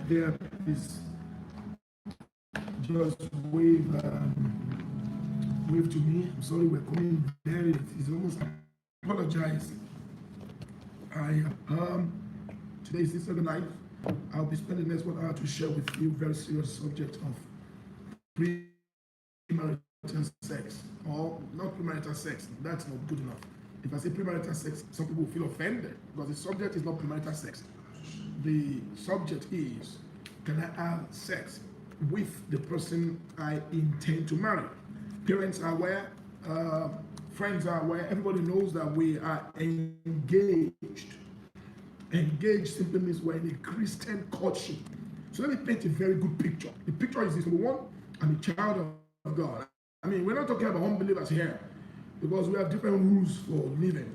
there, please just wave to me. I'm sorry, we're coming very late. It's almost apologize. Today is December 9th. I'll be spending the next 1 hour to share with you a very serious subject of premarital sex, or not premarital sex. That's not good enough. If I say premarital sex, some people will feel offended because the subject is not premarital sex. The subject is, can I have sex with the person I intend to marry? Parents are aware, friends are aware, everybody knows that we are engaged. Engaged simply means we're in a Christian courtship. So let me paint a very good picture. The picture is this: number one, I'm a child of God. I mean, we're not talking about unbelievers here because we have different rules for living.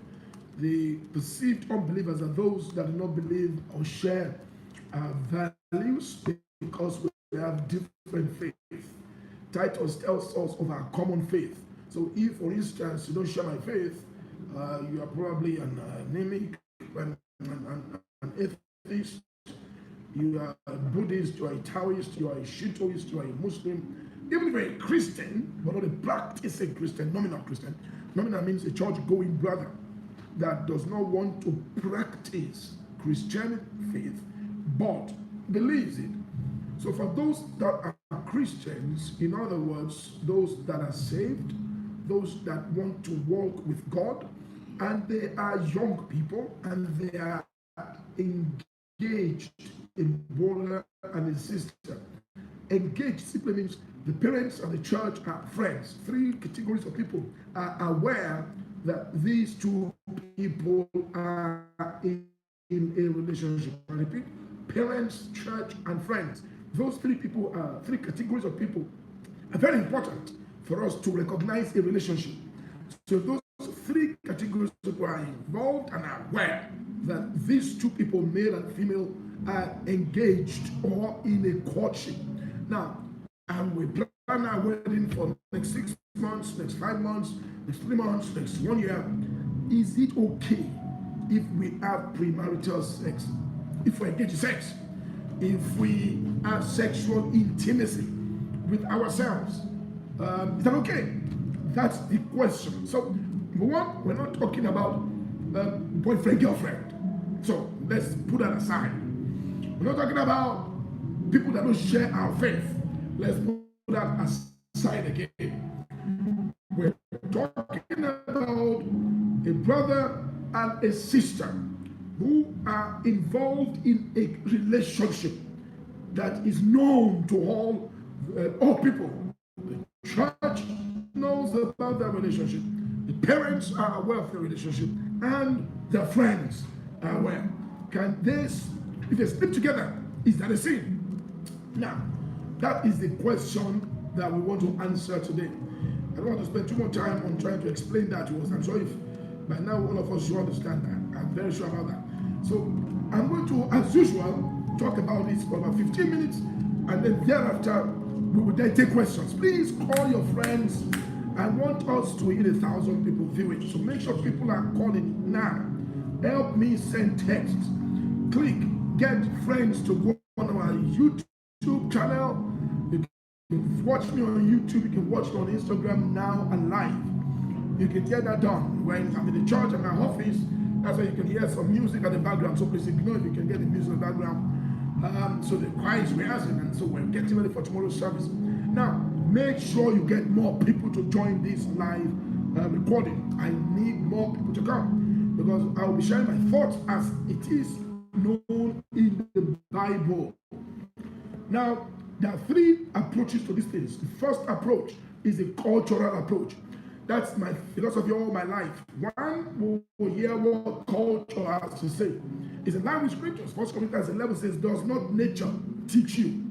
The perceived unbelievers are those that do not believe or share our values because we have different faith. Titus tells us of our common faith. So if, for instance, you don't share my faith, you are probably an anemic, an atheist, you are a Buddhist, you are a Taoist, you are a Shintoist, you are a Muslim. Even if you're a Christian, but not a practicing Christian, nominal Christian. Nominal means a church-going brother that does not want to practice Christian faith, but believes it. So for those that are Christians, in other words, those that are saved, those that want to walk with God, and they are young people, and they are engaged in brother and a sister. Engaged simply means the parents and the church are friends. Three categories of people are aware that these two people are in a relationship. I repeat, parents, church, and friends. Those three categories of people are very important for us to recognize a relationship. So those three categories of people are involved and are aware that these two people, male and female, are engaged or in a courtship. Now, and we plan our wedding for next 6 months, next 5 months, next 3 months, next 1 year. Is it okay if we have premarital sex? If we engage in sex? If we have sexual intimacy with ourselves? Is that okay? That's the question. So, number one, we're not talking about boyfriend, girlfriend. So, let's put that aside. We're not talking about people that don't share our faith. Let's put that aside again. We're talking about a brother and a sister who are involved in a relationship that is known to all people. The church knows about that relationship. The parents are aware of the relationship, and their friends are aware. Can this, if they sleep together, is that a sin? Now, that is the question that we want to answer today. I don't want to spend too much time on trying to explain that to us. I'm sure if by now all of us should understand that. I'm very sure about that. So I'm going to, as usual, talk about this for about 15 minutes, and then thereafter we will then take questions. Please call your friends. I want us to hit 1,000 people viewing. So make sure people are calling now. Help me send text. Click, get friends to go on our YouTube channel. You can watch me on YouTube. You can watch me on Instagram now and live. You can get that done. When I'm in the church, I'm in my office, that's why you can hear some music in the background. So please ignore if you can get the music in the background. So the choir is rehearsing, and so we're getting ready for tomorrow's service. Now, make sure you get more people to join this live recording. I need more people to come because I will be sharing my thoughts as it is known in the Bible. Now, there are three approaches to these things. The first approach is a cultural approach. That's my philosophy all my life. One will hear what culture has to say. It's in line with scriptures. 1 Corinthians 11 says, does not nature teach you?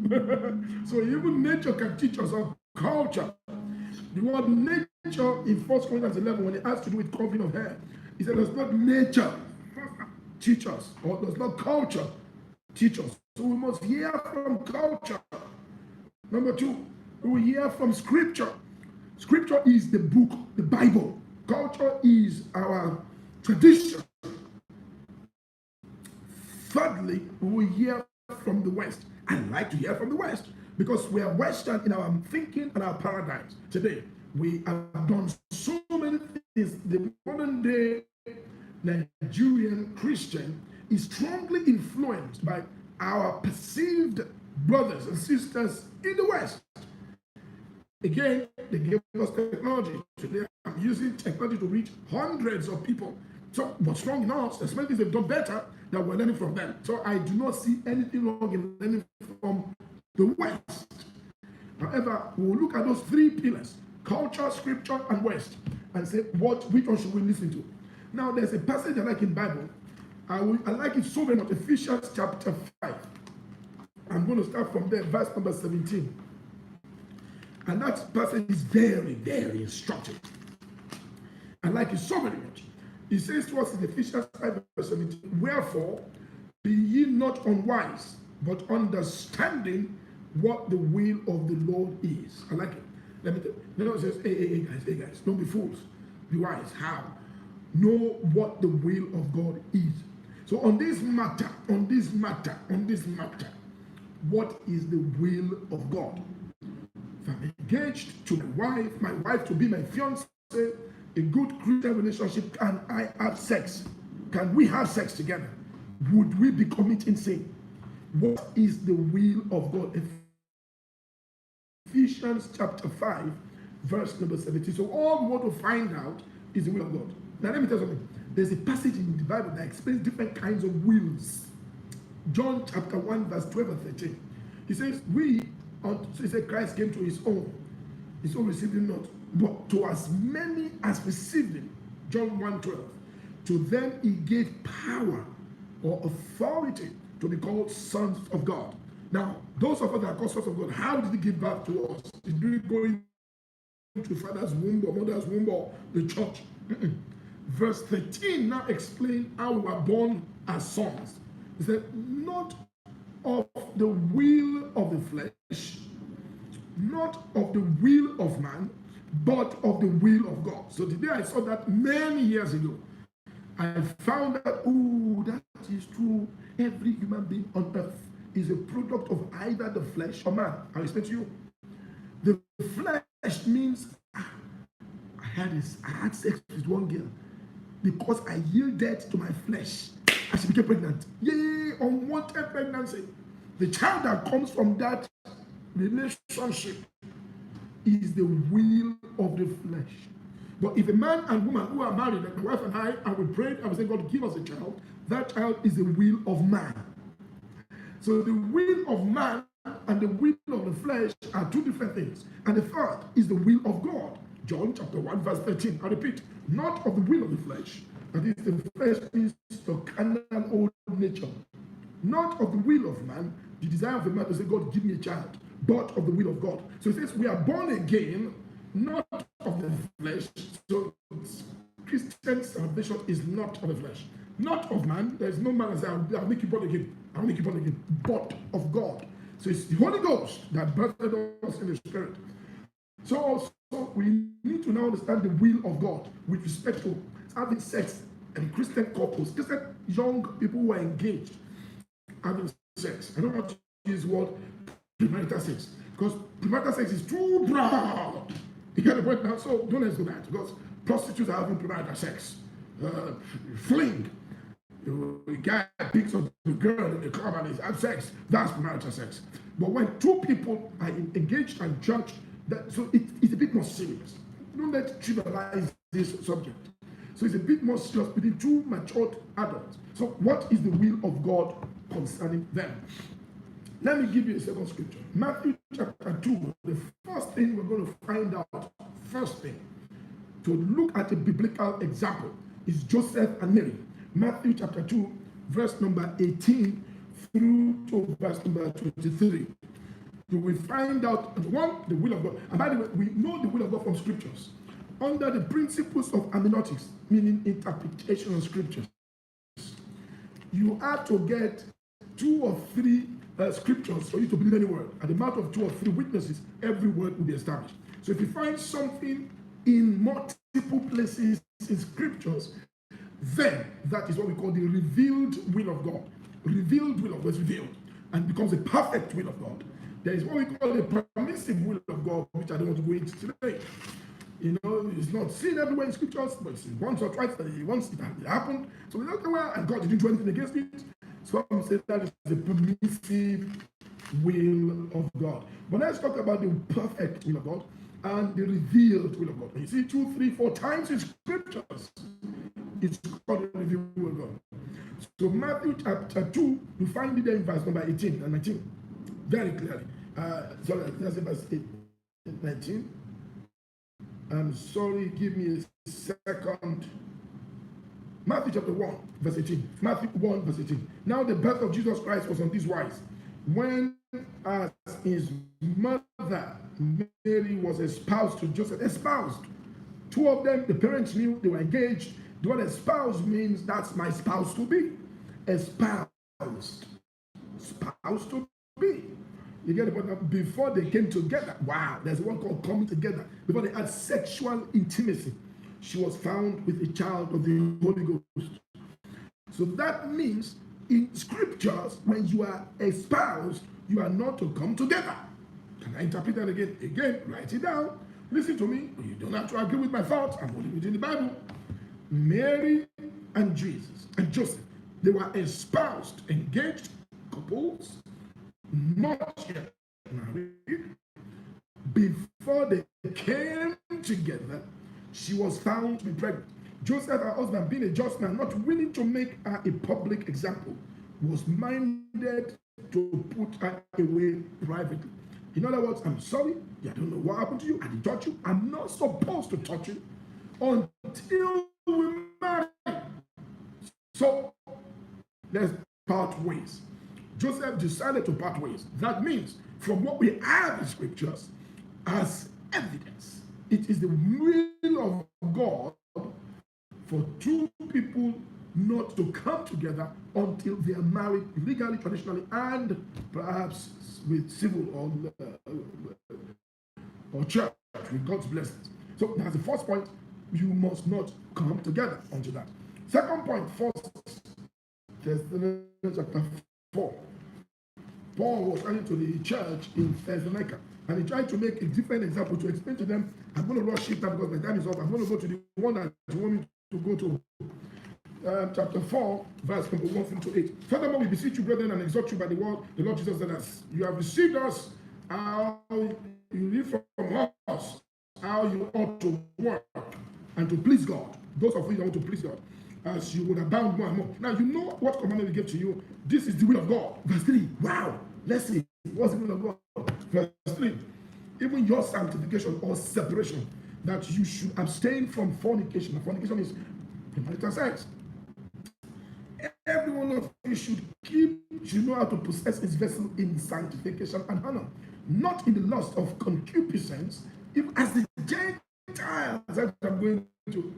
So even nature can teach us of culture. The word nature in 1 Corinthians 11, when it has to do with covering of hair, it says, does not nature teach us, or does not culture teach us? So we must hear from culture. Number two, we will hear from scripture. Scripture is the book, the Bible. Culture is our tradition. Thirdly, we will hear from the West. I like to hear from the West because we are Western in our thinking and our paradigms. Today, we have done so many things. The modern day Nigerian Christian is strongly influenced by our perceived brothers and sisters in the West. Again, they gave us technology. Today, I'm using technology to reach hundreds of people. So, what's wrong in us? There's many things they've done better that we're learning from them. So, I do not see anything wrong in learning from the West. However, we'll look at those three pillars: culture, scripture, and West, and say which one should we listen to. Now, there's a passage I like in the Bible. I like it so very much. Ephesians chapter 5. I'm going to start from there, verse number 17. And that passage is very, very instructive. I like it so very much. It says to us in Ephesians 5, verse 17, wherefore, be ye not unwise, but understanding what the will of the Lord is. I like it. Let me tell you. It says, hey guys, don't be fools. Be wise. How? Know what the will of God is. So on this matter, what is the will of God? If I'm engaged to my wife to be my fiancé, a good Christian relationship, can I have sex? Can we have sex together? Would we be committing sin? What is the will of God? Ephesians chapter 5, verse number 17. So all we want to find out is the will of God. Now let me tell you something. There's a passage in the Bible that explains different kinds of wills. John chapter 1, verse 12 and 13. He says, he said Christ came to his own received him not, but to as many as received him, John 1:12, to them he gave power or authority to be called sons of God. Now, those of us that are called sons of God, how did he give birth to us? Did we go into father's womb or mother's womb or the church? Verse 13 now explains how we were born as sons. He said, not of the will of the flesh, not of the will of man, but of the will of God. So today I saw that many years ago. I found that, that is true. Every human being on earth is a product of either the flesh or man. I explain to you. The flesh means I had sex with one girl because I yielded to my flesh and she became pregnant. Yay, unwanted pregnancy. The child that comes from that relationship is the will of the flesh. But if a man and woman who are married, like my wife and I, and we prayed and we said, God, give us a child, that child is the will of man. So the will of man and the will of the flesh are two different things. And the third is the will of God. John chapter 1, verse 13. I repeat, not of the will of the flesh. That is, the flesh is the carnal old nature. Not of the will of man, the desire of the man to say, God, give me a child, but of the will of God. So it says we are born again, not of the flesh. So Christian salvation is not of the flesh, not of man. There is no man that says, I'll make you born again. I'll make you born again, but of God. So it's the Holy Ghost that birthed us in the Spirit. So also we need to now understand the will of God with respect to having sex and Christian couples, Christian young people who are engaged having sex. I don't want to use the word premarital sex because premarital sex is too broad. You get the point now? So don't let's do that because prostitutes are having premarital sex. Fling. The guy picks up the girl in the club and has sex. That's premarital sex. But when two people are engaged and judged, so it's a bit more serious. Don't let's trivialize this subject. So it's a bit more serious between two matured adults. So what is the will of God concerning them? Let me give you a second scripture. Matthew chapter 2. The first thing we're going to find out, to look at a biblical example is Joseph and Mary. Matthew chapter 2, verse number 18 through to verse number 23. You will find out, one, the will of God. And by the way, we know the will of God from scriptures. Under the principles of hermeneutics, meaning interpretation of scriptures, you have to get 2 or 3 scriptures for you to believe any word. At the mouth of 2 or 3 witnesses, every word will be established. So if you find something in multiple places in scriptures, then that is what we call the revealed will of God. Revealed will of God is revealed. and becomes a perfect will of God. There is what we call the permissive will of God, which I don't want to go into today. It's not seen everywhere in scriptures, but it's once or twice, once it happened. So we look well, and God didn't do anything against it. Some say that is the permissive will of God. But let's talk about the perfect will of God and the revealed will of God. You see, 2, 3, 4 times in scriptures, it's called the revealed will of God. So Matthew chapter 2, you find it there in verse number 18 and 19, very clearly. Sorry, let's say verse 19. I'm sorry, give me a second. Matthew chapter 1, verse 18. Matthew 1, verse 18. Now the birth of Jesus Christ was on this wise. When as his mother Mary was espoused to Joseph, espoused. Two of them, the parents knew they were engaged. The word espoused means that's my spouse to be. Espoused. Spouse to be. You get it? Before they came together, wow, there's one called coming together. Before they had sexual intimacy, she was found with a child of the Holy Ghost. So that means in scriptures, when you are espoused, you are not to come together. Can I interpret that again? Again, write it down. Listen to me. You don't have to agree with my thoughts. I'm only reading the Bible. Mary and Jesus and Joseph, they were espoused, engaged couples, not yet married. Before they came together, she was found to be pregnant. Joseph, her husband, being a just man, not willing to make her a public example, was minded to put her away privately. In other words, I'm sorry, I don't know what happened to you, I didn't touch you, I'm not supposed to touch you until we marry. So let's part ways. Joseph decided to part ways. That means, from what we have in scriptures as evidence, it is the will of God for two people not to come together until they are married legally, traditionally, and perhaps with civil or church, with God's blessings. So that's the first point. You must not come together unto that. Second point, 1 Thessalonians chapter 4. Paul was writing to the church in Thessalonica, and he tried to make a different example to explain to them. I'm going to rush it now because my time is up. I'm going to go to the one that you want me to go to. Chapter 4, verse number 1 through 8. Furthermore, we beseech you, brethren, and exhort you by the word the Lord Jesus said, as you have received us, how you live from us, how you ought to work and to please God. Those of you that want to please God, as you would abound more and more. Now, you know what commandment we gave to you. This is the will of God. Verse 3. Wow. Let's see. What's the will of God? Verse 3. Even your sanctification or separation, that you should abstain from fornication. And fornication is premarital sex. Every one of you should know how to possess his vessel in sanctification and honor, not in the lust of concupiscence, as the Gentiles that I'm going to,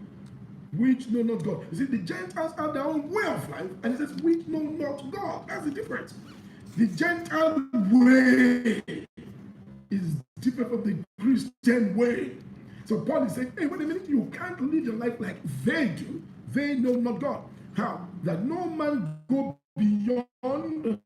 which know not God. You see, the Gentiles have their own way of life, and it says, which know not God. That's the difference. The Gentile way is different from the Christian way. So Paul is saying, hey, wait a minute, you can't live your life like they do. They know not God. How? That no man go beyond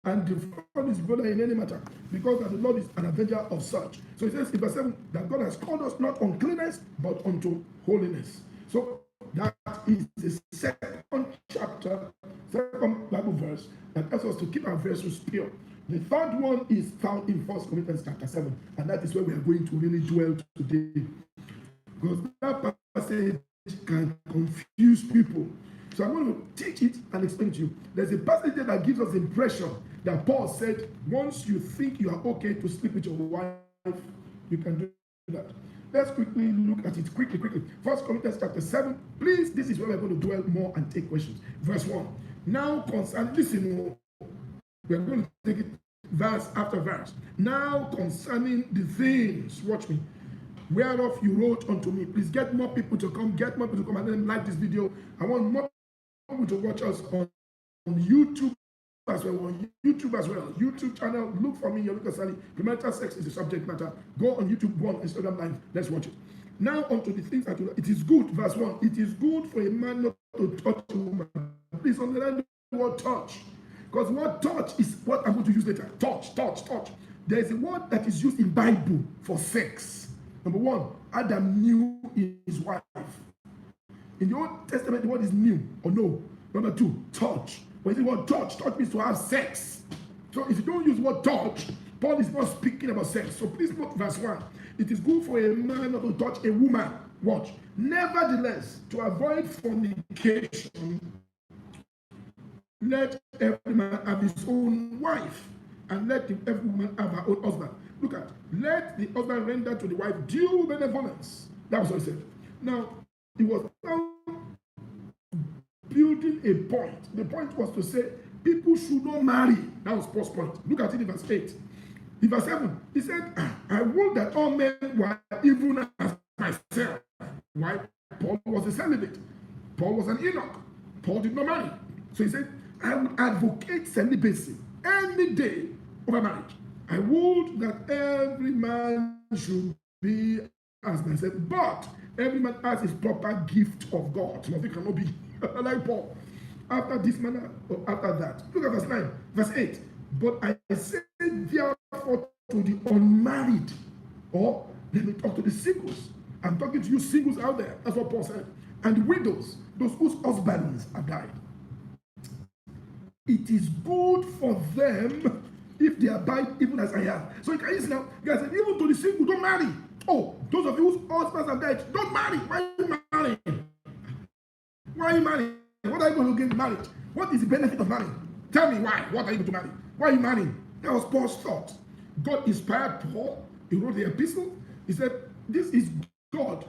and defraud his brother in any matter, because that the Lord is an avenger of such. So he says in verse 7 that God has called us not uncleanness, but unto holiness. So that is the second chapter, second Bible verse that tells us to keep our vessels pure. The third one is found in 1 Corinthians chapter 7, and that is where we are going to really dwell today. Because that passage can confuse people. So I'm going to teach it and explain it to you. There's a passage there that gives us the impression that Paul said, once you think you are okay to sleep with your wife, you can do that. Let's quickly look at it quickly. 1 Corinthians chapter 7. Please, this is where we're going to dwell more and take questions. Verse 1. Now, listen, we're going to take it verse after verse. Now, concerning the things, watch me, whereof you wrote unto me. Please get more people to come, and let them like this video. I want more people to watch us on YouTube as well. YouTube channel, look for me, Yomi Kasali. Premarital sex is the subject matter. Go on YouTube, go on Instagram Live. Let's watch it. Now unto the things that you know. It is good, verse 1. It is good for a man not to touch a woman. Please underline the word touch. Because what touch is what I'm going to use later. Touch. There is a word that is used in Bible for sex. Number one, Adam knew his wife. In the Old Testament, the word is new or no. Number two, touch. When you say word touch means to have sex. So if you don't use the word touch, Paul is not speaking about sex. So please note verse 1. It is good for a man not to touch a woman. Watch. Nevertheless, to avoid fornication, let every man have his own wife, and let every woman have her own husband. Look at, let the husband render to the wife due benevolence. That was what he said. Now, he was building a point. The point was to say people should not marry. That was Paul's point. Look at it in verse 8. In verse 7, he said, I would that all men were even as myself. Why? Paul was a celibate. Paul was an Enoch. Paul did not marry. So he said, I would advocate celibacy any day over marriage. I would that every man should be as myself, but every man has his proper gift of God. Nothing cannot be like Paul. After this manner or after that. Look at verse 9, verse 8. But I say therefore to the unmarried, or let me talk to the singles. I'm talking to you singles out there. That's what Paul said. And the widows, those whose husbands have died. It is good for them if they abide even as I am. So you can see now, guys, even to the single, don't marry. Oh, those of you whose husbands have died, don't marry. Why are you marrying? Why are you marrying? What are you going to get married? What is the benefit of marrying? Tell me why. What are you going to marry? Why are you marrying? That was Paul's thought. God inspired Paul. He wrote the epistle. He said, this is God,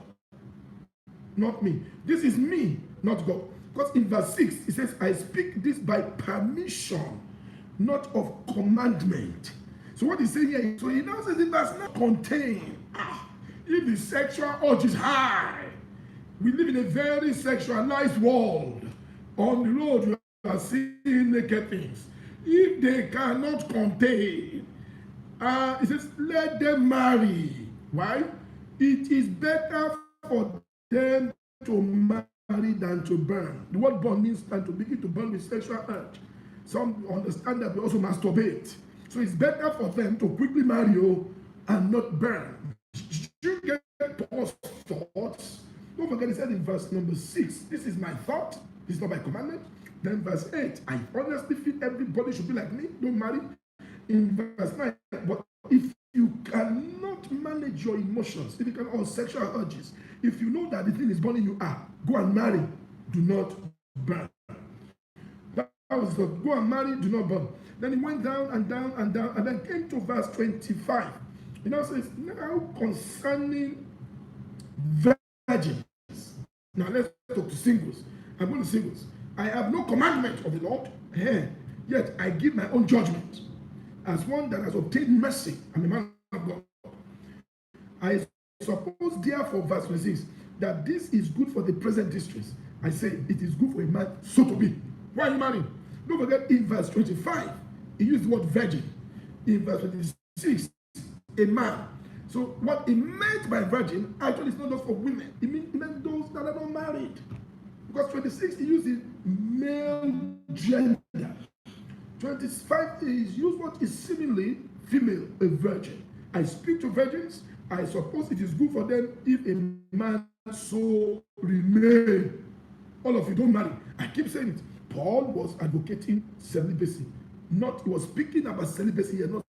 not me. This is me, not God. Because in verse 6, he says, I speak this by permission, not of commandment. So what he's saying here, so he now says it does not contain. If the sexual urge is high, we live in a very sexualized world. On the road, you are seeing naked things. If they cannot contain, it says, let them marry. Why? It is better for them to marry than to burn. The word burn means than to begin to burn with sexual urge. Some understand that we also masturbate. So it's better for them to quickly marry you and not burn. You get Paul's thoughts. Don't forget, he said in verse number 6, this is my thought, this is not my commandment. Then verse 8, I honestly feel everybody should be like me, don't marry. In verse 9, but if you cannot manage your emotions, if you can, or sexual urges, if you know that the thing is burning you up, go and marry, do not burn. That was the go and marry, do not burn. Then he went down and down and down, and then came to verse 25. He now says, now concerning virgins. Now let's talk to singles. I'm going to singles. I have no commandment of the Lord, yet I give my own judgment. As one that has obtained mercy, I'm a man of God. I suppose, therefore, verse 26, that this is good for the present distress. I say it is good for a man so to be. Why are you marrying? Don't forget, in verse 25, he used the word virgin. In verse 26, a man. So what he meant by virgin actually is not just for women. It meant those that are not married. Because 26, he used the male gender. 25 is use what is seemingly female, a virgin. I speak to virgins. I suppose it is good for them if a man so remain. All of you don't marry. I keep saying it. Paul was advocating celibacy. He was speaking about celibacy and not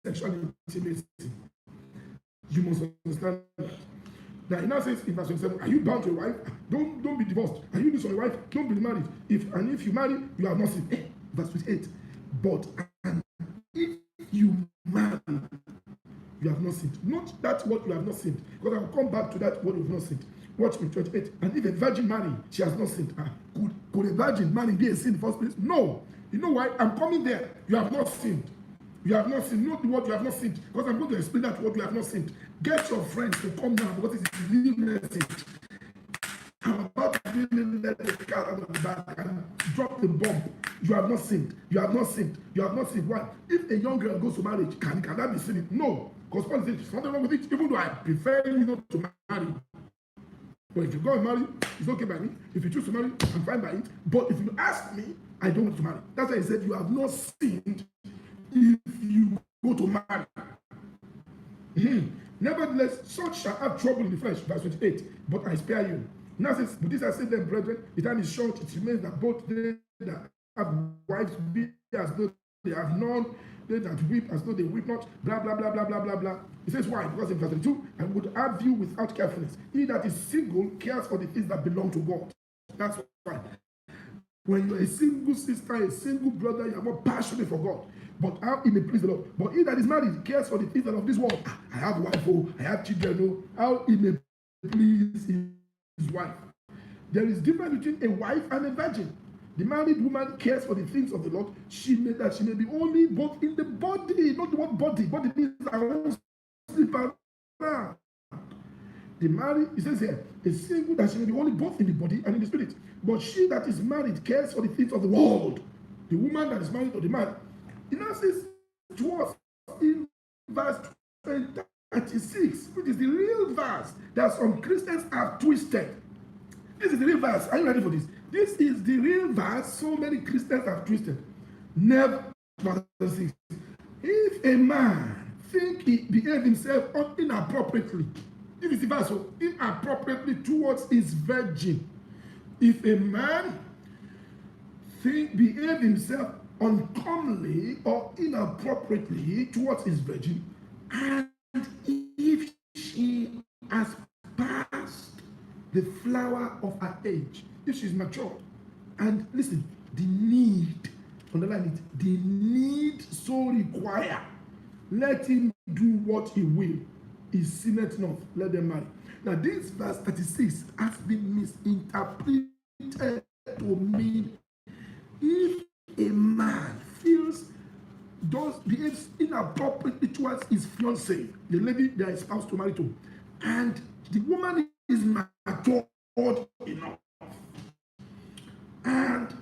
sexual intimacy. You must understand that. Now he now says in verse 27, are you bound to a wife? Don't be divorced. Are you this on a wife? Don't be married. If you marry, you have not sinned. Verse 28. But and if you marry, you have not sinned. Not that what you have not sinned. Because I will come back to that what you have not sinned. Watch me, 28. And if a virgin marry, she has not sinned. Could a virgin marry be a sin in the first place? No. You know why? I'm coming there. You have not sinned. You have not sinned. Not what you have not sinned. Because I'm going to explain that what you have not sinned. Get your friends to come down because it is a new message. I'm about to really let the cat out of the bag and drop the bomb. You have not sinned. You have not sinned. You have not sinned. Why? If a young girl goes to marriage, can that be sinning? No. Because Paul says there's nothing wrong with it, even though I prefer you not to marry. But if you go and marry, it's okay by me. If you choose to marry, I'm fine by it. But if you ask me, I don't want to marry. That's why he said, you have not sinned if you go to marry. Nevertheless, such shall have trouble in the flesh, verse 28, but I spare you. Now says, but this I say them, brethren, the time is short, it remains that both they that have wives be as though they have none, they that weep as though they weep not, blah, blah, blah, blah, blah, blah, blah. He says, why? Because in verse 22, I would have you without carefulness. He that is single cares for the things that belong to God. That's why. When you're a single sister, a single brother, you are more passionate for God. But how he may please the Lord. But he that is married cares for the things of this world. I have a wife, I have children, how he may please his wife. There is difference between a wife and a virgin. The married woman cares for the things of the Lord. She may be only both in the body, not the word body. Body means I won't sleep around. The married, it says here, a single that she may be only both in the body and in the spirit. But she that is married cares for the things of the world. The woman that is married or the man. It now says to us in verse 36, which is the real verse that some Christians have twisted. This is the real verse. Are you ready for this? This is the real verse so many Christians have twisted. Never, verse 6. If a man think he behave himself inappropriately, this is the verse, so inappropriately towards his virgin. If a man behave himself uncommonly or inappropriately towards his virgin, and if she has passed the flower of her age, if she's mature, and listen, the need, underline it, the need so require, let him do what he will. Is sinneth not, let them marry. Now, this verse 36 has been misinterpreted to mean if a man behaves inappropriately towards his fiancée, the lady they are espoused to marry to, and the woman is matured enough, and